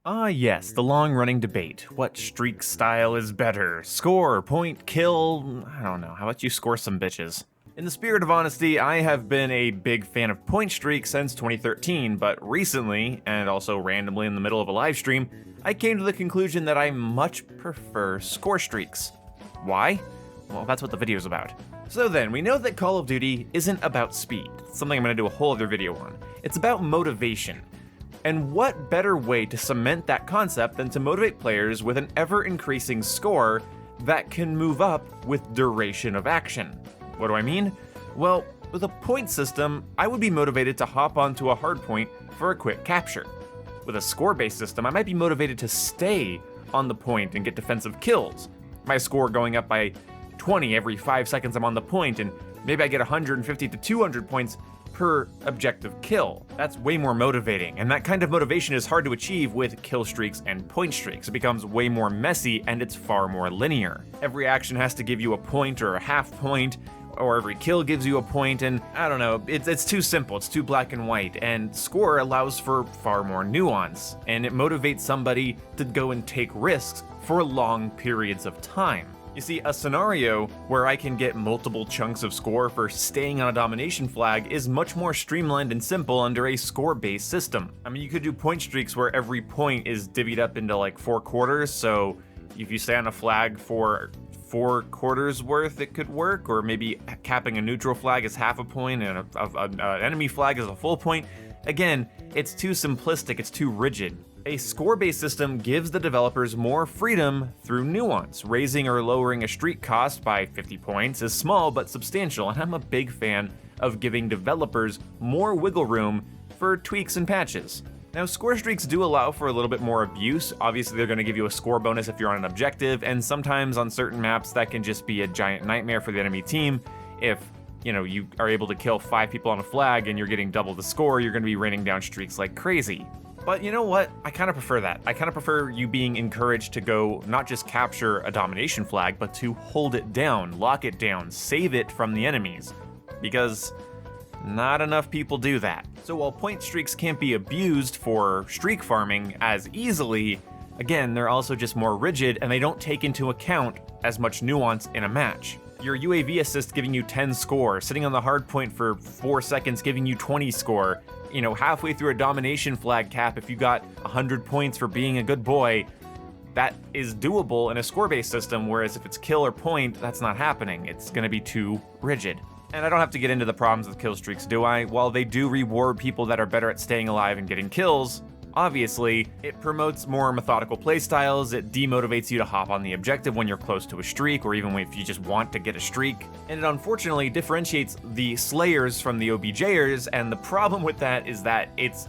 Ah, yes, the long running debate. What streak style is better? Score, point, kill? I don't know. How about you score some bitches? In the spirit of honesty, I have been a big fan of point streak since 2013, but recently, and also randomly in the middle of a live stream, I came to the conclusion that I much prefer score streaks. Why? Well, that's what the video's about. So then, we know that Call of Duty isn't about speed, something I'm going to do a whole other video on. It's about motivation. And what better way to cement that concept than to motivate players with an ever-increasing score that can move up with duration of action? What do I mean? Well, with a point system, I would be motivated to hop onto a hardpoint for a quick capture. With a score-based system, I might be motivated to stay on the point and get defensive kills. My score going up by 20 every 5 seconds I'm on the point, and maybe I get 150 to 200 points per objective kill. That's way more motivating, and that kind of motivation is hard to achieve with kill streaks and point streaks. It becomes way more messy, and it's far more linear. Every action has to give you a point or a half point, or every kill gives you a point, and I don't know, it's too simple, it's too black and white, and score allows for far more nuance, and it motivates somebody to go and take risks for long periods of time. You see, a scenario where I can get multiple chunks of score for staying on a domination flag is much more streamlined and simple under a score-based system. I mean, you could do point streaks where every point is divvied up into like 4 quarters, so if you stay on a flag for 4 quarters worth, it could work, or maybe capping a neutral flag is half a point and an enemy flag is a full point. Again, it's too simplistic, it's too rigid. A score-based system gives the developers more freedom through nuance. Raising or lowering a streak cost by 50 points is small but substantial, and I'm a big fan of giving developers more wiggle room for tweaks and patches. Now, score streaks do allow for a little bit more abuse. Obviously, they're going to give you a score bonus if you're on an objective, and sometimes on certain maps that can just be a giant nightmare for the enemy team. If you are able to kill 5 people on a flag and you're getting double the score, you're going to be raining down streaks like crazy. But you know what? I kind of prefer that. I kind of prefer you being encouraged to go not just capture a domination flag, but to hold it down, lock it down, save it from the enemies. Because not enough people do that. So while point streaks can't be abused for streak farming as easily, again, they're also just more rigid and they don't take into account as much nuance in a match. Your UAV assist giving you 10 score, sitting on the hard point for 4 seconds giving you 20 score, halfway through a domination flag cap, if you got 100 points for being a good boy, that is doable in a score-based system, whereas if it's kill or point, that's not happening. It's gonna be too rigid. And I don't have to get into the problems with kill streaks, do I? While they do reward people that are better at staying alive and getting kills, obviously, it promotes more methodical playstyles, it demotivates you to hop on the objective when you're close to a streak, or even if you just want to get a streak, and it unfortunately differentiates the slayers from the OBJers, and the problem with that is that it's,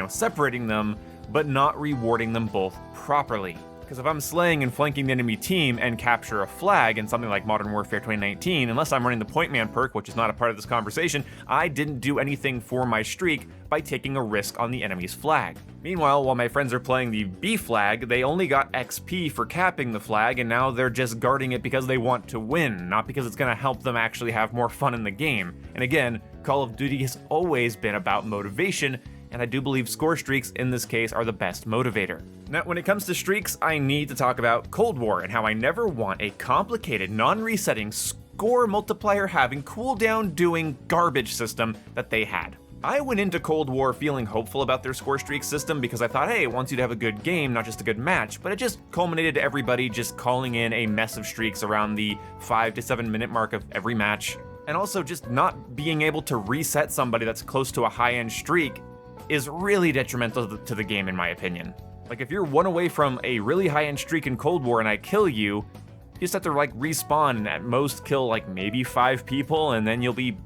separating them, but not rewarding them both properly. Because if I'm slaying and flanking the enemy team and capture a flag in something like Modern Warfare 2019, unless I'm running the Point Man perk, which is not a part of this conversation, I didn't do anything for my streak by taking a risk on the enemy's flag. Meanwhile, while my friends are playing the B flag, they only got XP for capping the flag, and now they're just guarding it because they want to win, not because it's going to help them actually have more fun in the game. And again, Call of Duty has always been about motivation, and I do believe score streaks in this case are the best motivator. Now, when it comes to streaks, I need to talk about Cold War and how I never want a complicated, non-resetting score multiplier having cooldown doing garbage system that they had. I went into Cold War feeling hopeful about their score streak system because I thought, hey, it wants you to have a good game, not just a good match, but it just culminated to everybody just calling in a mess of streaks around the 5 to 7 minute mark of every match. And also just not being able to reset somebody that's close to a high-end streak is really detrimental to the game, in my opinion. Like, if you're one away from a really high-end streak in Cold War and I kill you, you just have to respawn and at most kill maybe 5 people, and then you'll be,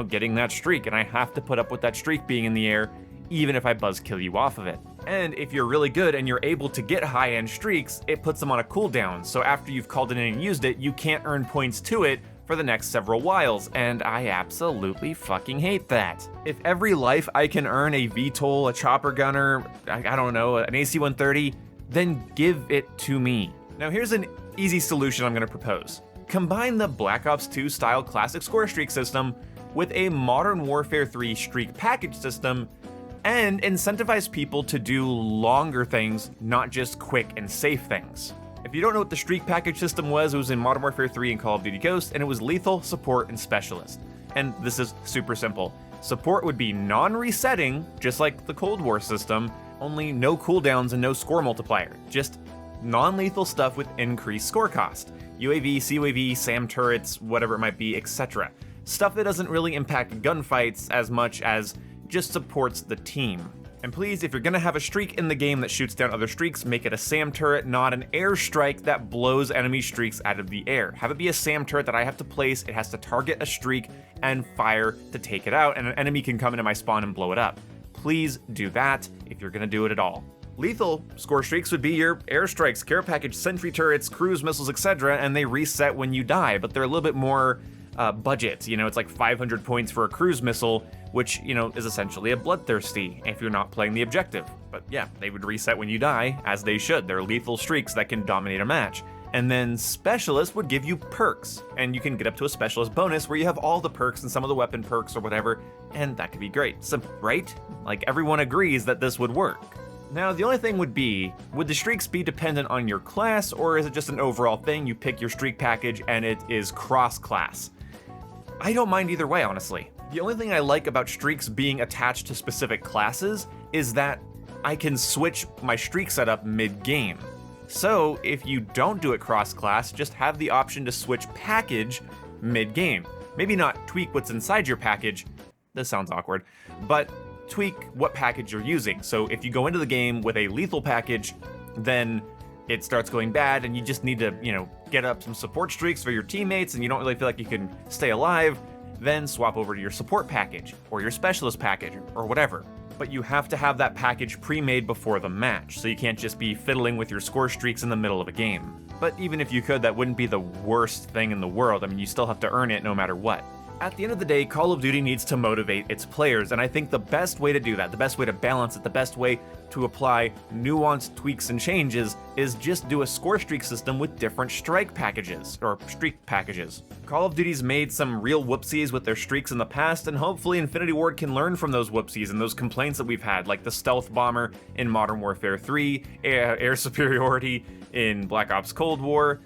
getting that streak, and I have to put up with that streak being in the air, even if I buzz kill you off of it. And if you're really good and you're able to get high-end streaks, it puts them on a cooldown, so after you've called it in and used it, you can't earn points to it for the next several whiles, and I absolutely fucking hate that. If every life I can earn a VTOL, a chopper gunner, I don't know, an AC-130, then give it to me. Now here's an easy solution I'm gonna propose. Combine the Black Ops 2 style classic score streak system with a Modern Warfare 3 streak package system and incentivize people to do longer things, not just quick and safe things. If you don't know what the streak package system was, it was in Modern Warfare 3 and Call of Duty Ghosts, and it was lethal, support, and specialist. And this is super simple. Support would be non-resetting, just like the Cold War system, only no cooldowns and no score multiplier. Just non-lethal stuff with increased score cost. UAV, CUAV, SAM turrets, whatever it might be, etc. Stuff that doesn't really impact gunfights as much as just supports the team. And please, if you're gonna have a streak in the game that shoots down other streaks, make it a SAM turret, not an airstrike that blows enemy streaks out of the air. Have it be a SAM turret that I have to place, it has to target a streak and fire to take it out, and an enemy can come into my spawn and blow it up. Please do that if you're gonna do it at all. Lethal score streaks would be your airstrikes, care package, sentry turrets, cruise missiles, etc., and they reset when you die, but they're a little bit more budget. You know, it's like 500 points for a cruise missile, which, you know, is essentially a bloodthirsty if you're not playing the objective. But yeah, they would reset when you die, as they should. They're lethal streaks that can dominate a match. And then Specialist would give you perks, and you can get up to a Specialist bonus where you have all the perks and some of the weapon perks or whatever, and that could be great. Simple, right? Like, everyone agrees that this would work. Now, the only thing would be, would the streaks be dependent on your class, or is it just an overall thing? You pick your streak package and it is cross-class. I don't mind either way, honestly. The only thing I like about streaks being attached to specific classes is that I can switch my streak setup mid-game. So if you don't do it cross-class, just have the option to switch package mid-game. Maybe not tweak what's inside your package, this sounds awkward, but tweak what package you're using. So if you go into the game with a lethal package, then it starts going bad and you just need to, you know, get up some support streaks for your teammates and you don't really feel like you can stay alive, then swap over to your support package or your specialist package or whatever. But you have to have that package pre-made before the match, so you can't just be fiddling with your score streaks in the middle of a game. But even if you could, that wouldn't be the worst thing in the world. I mean, you still have to earn it no matter what. At the end of the day, Call of Duty needs to motivate its players, and I think the best way to do that, the best way to balance it, the best way to apply nuanced tweaks and changes is just do a score streak system with different strike packages, or streak packages. Call of Duty's made some real whoopsies with their streaks in the past, and hopefully Infinity Ward can learn from those whoopsies and those complaints that we've had, like the stealth bomber in Modern Warfare 3, air superiority in Black Ops Cold War,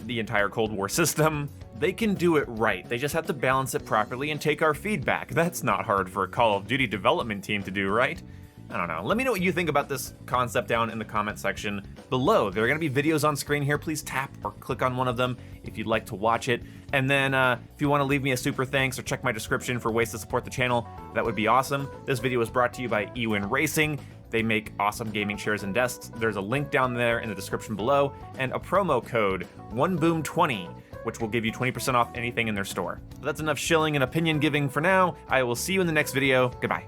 the entire Cold War system. They can do it right. They just have to balance it properly and take our feedback. That's not hard for a Call of Duty development team to do, right? I don't know. Let me know what you think about this concept down in the comment section below. There are going to be videos on screen here. Please tap or click on one of them if you'd like to watch it. And then if you want to leave me a super thanks or check my description for ways to support the channel, that would be awesome. This video was brought to you by eWin Racing. They make awesome gaming chairs and desks. There's a link down there in the description below and a promo code, 1boom20, which will give you 20% off anything in their store. But that's enough shilling and opinion giving for now. I will see you in the next video. Goodbye.